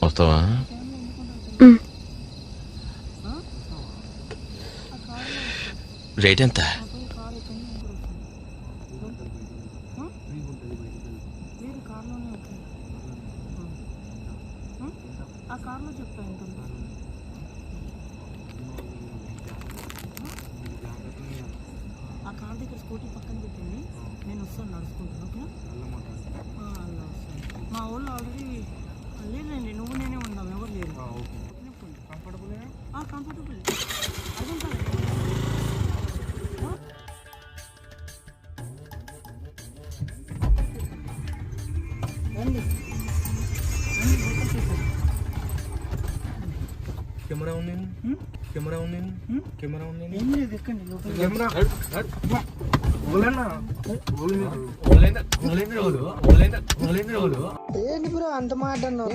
వస్తావా? రేట్ ఎంత? ఆ కార్ దగ్గర స్కూటీ పక్కన పెట్టండి, నేను వస్తాను నడుచుకుంటాను. ఓకే, అలా వస్తాను. మా వాళ్ళు ఆల్రెడీ లేదండి, నువ్వు నేనే ఉన్నాం, ఎవరు లేరు. కంఫర్టబుల్ అర్థం కాదు. కెమెరా ఉంది, కెమెరా ఉంది, కెమెరా ఉంది. ఏం లేదు, ఎక్కండి లోపల. కెమెరా ఏంటి బ్రో అంత మాట అన్నావు?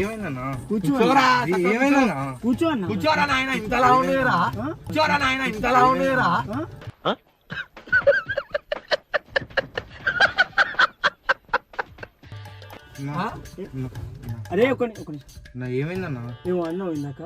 ఏమైందన్నా? కూర్చోరా, ఏమైందన్నా? కూర్చో అన్న. కూర్చోరా నాయన, ఇంతలా ఉండేరా? కూర్చోరా నాయన, ఇంతలా ఉండేరా? అరే ఒక నిమిషం, ఏమైందన్నా? ఏమో అన్నావు ఇందాక.